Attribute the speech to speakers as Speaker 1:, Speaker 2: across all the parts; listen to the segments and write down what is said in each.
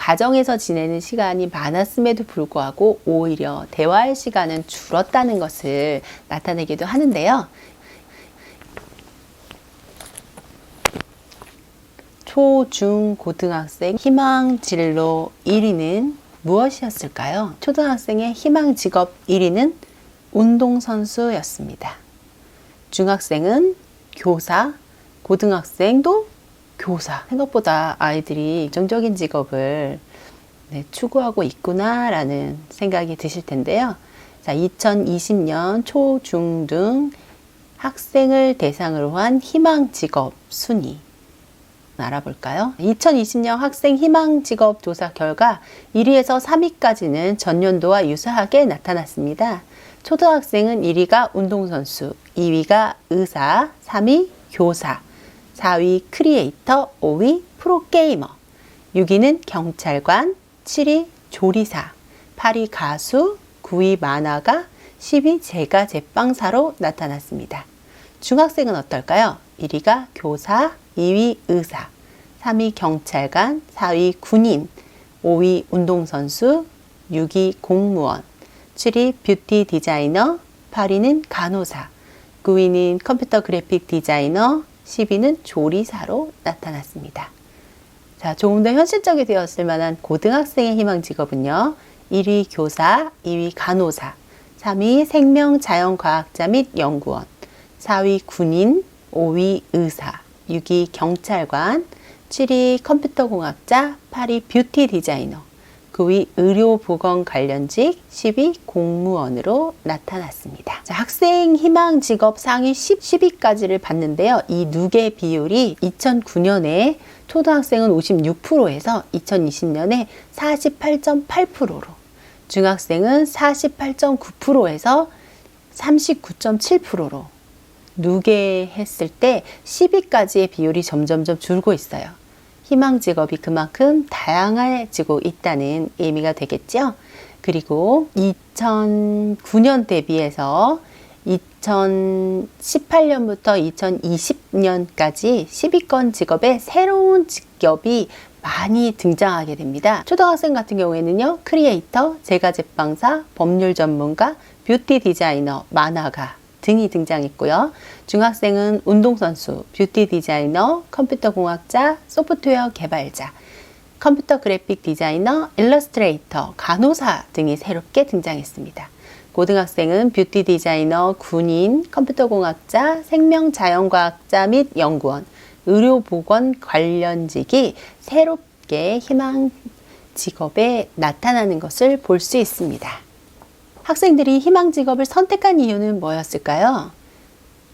Speaker 1: 가정에서 지내는 시간이 많았음에도 불구하고 오히려 대화할 시간은 줄었다는 것을 나타내기도 하는데요. 초, 중, 고등학생 희망 진로 1위는 무엇이었을까요? 초등학생의 희망 직업 1위는 운동선수였습니다. 중학생은 교사, 고등학생도 교사. 생각보다 아이들이 긍정적인 직업을 추구하고 있구나라는 생각이 드실 텐데요. 자, 2020년 초, 중, 등 학생을 대상으로 한 희망 직업 순위 알아볼까요? 2020년 학생 희망 직업 조사 결과 1위에서 3위까지는 전년도와 유사하게 나타났습니다. 초등학생은 1위가 운동선수, 2위가 의사, 3위 교사, 4위 크리에이터, 5위 프로게이머, 6위는 경찰관, 7위 조리사, 8위 가수, 9위 만화가, 10위 제과 제빵사로 나타났습니다. 중학생은 어떨까요? 1위가 교사, 2위 의사, 3위 경찰관, 4위 군인, 5위 운동선수, 6위 공무원, 7위 뷰티 디자이너, 8위는 간호사, 9위는 컴퓨터 그래픽 디자이너, 10위는 조리사로 나타났습니다. 자, 조금 더 현실적이 되었을 만한 고등학생의 희망 직업은요. 1위 교사, 2위 간호사, 3위 생명자연과학자 및 연구원, 4위 군인, 5위 의사, 6위 경찰관, 7위 컴퓨터공학자, 8위 뷰티 디자이너, 9위 의료보건 관련직, 10위 공무원으로 나타났습니다. 자, 학생 희망 직업 상위 10위까지를 봤는데요. 이 누계 비율이 2009년에 초등학생은 56%에서 2020년에 48.8%로, 중학생은 48.9%에서 39.7%로 누계했을 때 10위까지의 비율이 점점점 줄고 있어요. 희망 직업이 그만큼 다양해지고 있다는 의미가 되겠죠. 그리고 2009년 대비해서 2018년부터 2020년까지 10위권 직업에 새로운 직업이 많이 등장하게 됩니다. 초등학생 같은 경우에는요, 크리에이터, 제과제빵사, 법률 전문가, 뷰티 디자이너, 만화가 등이 등장했고요. 중학생은 운동선수, 뷰티 디자이너, 컴퓨터 공학자, 소프트웨어 개발자, 컴퓨터 그래픽 디자이너, 일러스트레이터, 간호사 등이 새롭게 등장했습니다. 고등학생은 뷰티 디자이너, 군인, 컴퓨터 공학자, 생명자연과학자 및 연구원, 의료보건 관련직이 새롭게 희망 직업에 나타나는 것을 볼 수 있습니다. 학생들이 희망 직업을 선택한 이유는 뭐였을까요?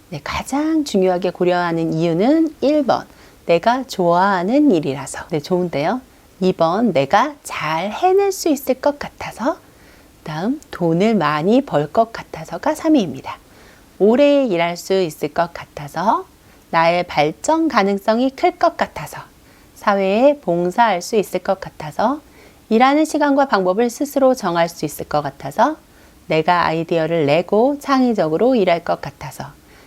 Speaker 1: 네, 가장 중요하게 고려하는 이유는 1번, 내가 좋아하는 일이라서. 네, 좋은데요. 2번, 내가 잘 해낼 수 있을 것 같아서. 다음, 돈을 많이 벌 것 같아서가 3위입니다. 오래 일할 수 있을 것 같아서, 나의 발전 가능성이 클 것 같아서, 사회에 봉사할 수 있을 것 같아서, 일하는 시간과 방법을 스스로 정할 수 있을 것 같아서, 내가 아이디어를 내고 창의적으로 일할 것 같아서,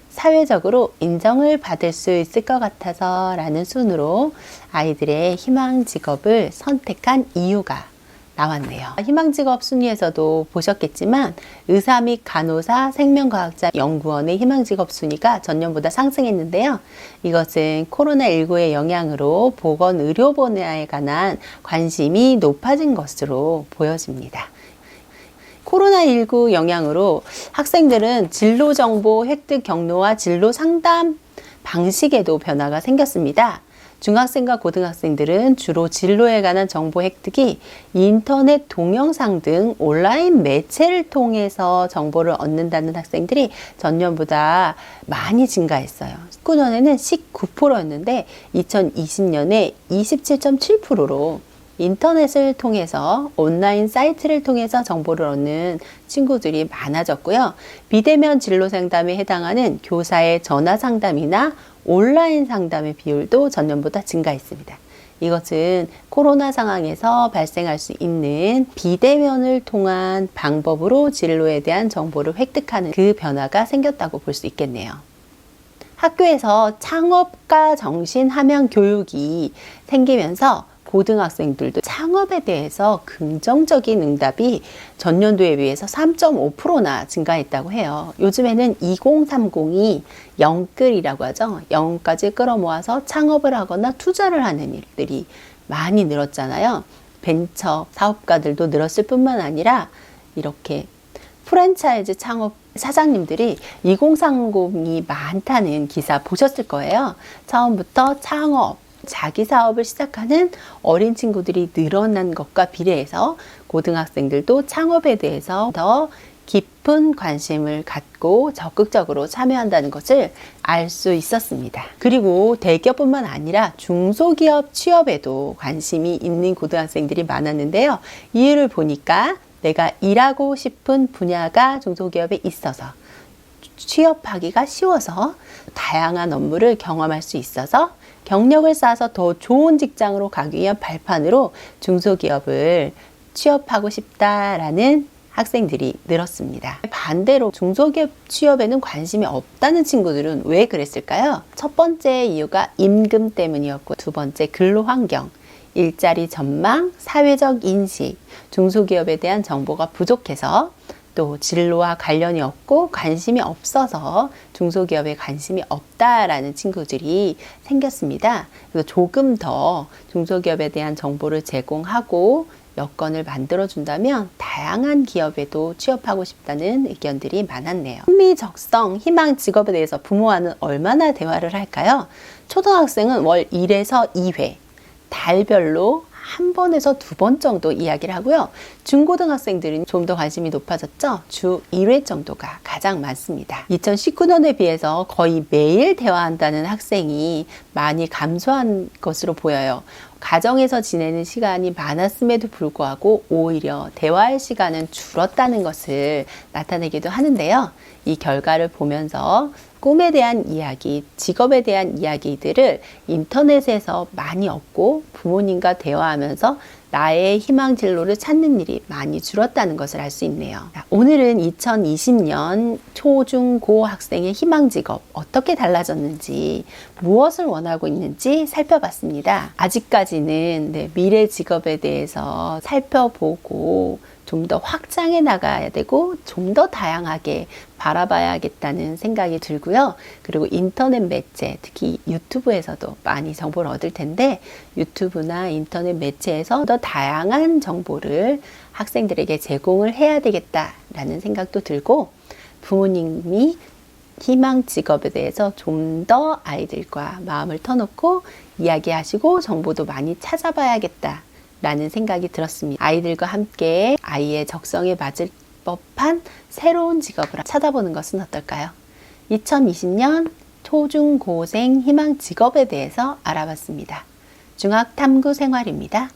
Speaker 1: 사회적으로 인정을 받을 수 있을 것 같아서 라는 순으로 아이들의 희망 직업을 선택한 이유가 나왔네요. 희망 직업 순위에서도 보셨겠지만 의사 및 간호사, 생명과학자, 연구원의 희망 직업 순위가 전년보다 상승했는데요. 이것은 코로나19의 영향으로 보건의료 분야에 관한 관심이 높아진 것으로 보여집니다. 코로나19 영향으로 학생들은 진로 정보 획득 경로와 진로 상담 방식에도 변화가 생겼습니다. 중학생과 고등학생들은 주로 진로에 관한 정보 획득이 인터넷 동영상 등 온라인 매체를 통해서 정보를 얻는다는 학생들이 전년보다 많이 증가했어요. 19년에는 19%였는데 2020년에 27.7%로 인터넷을 통해서 온라인 사이트를 통해서 정보를 얻는 친구들이 많아졌고요. 비대면 진로 상담에 해당하는 교사의 전화 상담이나 온라인 상담의 비율도 전년보다 증가했습니다. 이것은 코로나 상황에서 발생할 수 있는 비대면을 통한 방법으로 진로에 대한 정보를 획득하는 그 변화가 생겼다고 볼 수 있겠네요. 학교에서 창업가 정신 함양 교육이 생기면서 고등학생들도 창업에 대해서 긍정적인 응답이 전년도에 비해서 3.5%나 증가했다고 해요. 요즘에는 2030이 영끌이라고 하죠. 영까지 끌어모아서 창업을 하거나 투자를 하는 일들이 많이 늘었잖아요. 벤처 사업가들도 늘었을 뿐만 아니라 이렇게 프랜차이즈 창업 사장님들이 2030이 많다는 기사 보셨을 거예요. 처음부터 창업, 자기 사업을 시작하는 어린 친구들이 늘어난 것과 비례해서 고등학생들도 창업에 대해서 더 깊은 관심을 갖고 적극적으로 참여한다는 것을 알 수 있었습니다. 그리고 대기업뿐만 아니라 중소기업 취업에도 관심이 있는 고등학생들이 많았는데요. 이유를 보니까 내가 일하고 싶은 분야가 중소기업에 있어서 취업하기가 쉬워서 다양한 업무를 경험할 수 있어서 경력을 쌓아서 더 좋은 직장으로 가기 위한 발판으로 중소기업을 취업하고 싶다라는 학생들이 늘었습니다. 반대로 중소기업 취업에는 관심이 없다는 친구들은 왜 그랬을까요? 첫 번째 이유가 임금 때문이었고, 두 번째 근로환경, 일자리 전망, 사회적 인식, 중소기업에 대한 정보가 부족해서, 또 진로와 관련이 없고 관심이 없어서 중소기업에 관심이 없다라는 친구들이 생겼습니다. 그래서 조금 더 중소기업에 대한 정보를 제공하고 여건을 만들어준다면 다양한 기업에도 취업하고 싶다는 의견들이 많았네요. 흥미적성, 희망 직업에 대해서 부모와는 얼마나 대화를 할까요? 초등학생은 월 1에서 2회, 달별로 한 번에서 두 번 정도 이야기를 하고요. 중고등학생들은 좀 더 관심이 높아졌죠. 주 1회 정도가 가장 많습니다. 2019년에 비해서 거의 매일 대화한다는 학생이 많이 감소한 것으로 보여요. 가정에서 지내는 시간이 많았음에도 불구하고 오히려 대화할 시간은 줄었다는 것을 나타내기도 하는데요. 이 결과를 보면서 꿈에 대한 이야기, 직업에 대한 이야기들을 인터넷에서 많이 얻고 부모님과 대화하면서 나의 희망 진로를 찾는 일이 많이 줄었다는 것을 알 수 있네요. 오늘은 2020년 초, 중, 고 학생의 희망 직업 어떻게 달라졌는지, 무엇을 원하고 있는지 살펴봤습니다. 아직까지는 미래 직업에 대해서 살펴보고 좀 더 확장해 나가야 되고 좀 더 다양하게 바라봐야겠다는 생각이 들고요. 그리고 인터넷 매체, 특히 유튜브에서도 많이 정보를 얻을 텐데 유튜브나 인터넷 매체에서 더 다양한 정보를 학생들에게 제공을 해야 되겠다라는 생각도 들고, 부모님이 희망 직업에 대해서 좀 더 아이들과 마음을 터놓고 이야기하시고 정보도 많이 찾아봐야겠다 라는 생각이 들었습니다. 아이들과 함께 아이의 적성에 맞을 법한 새로운 직업을 찾아보는 것은 어떨까요? 2020년 초중고생 희망 직업에 대해서 알아봤습니다. 중학탐구 생활입니다.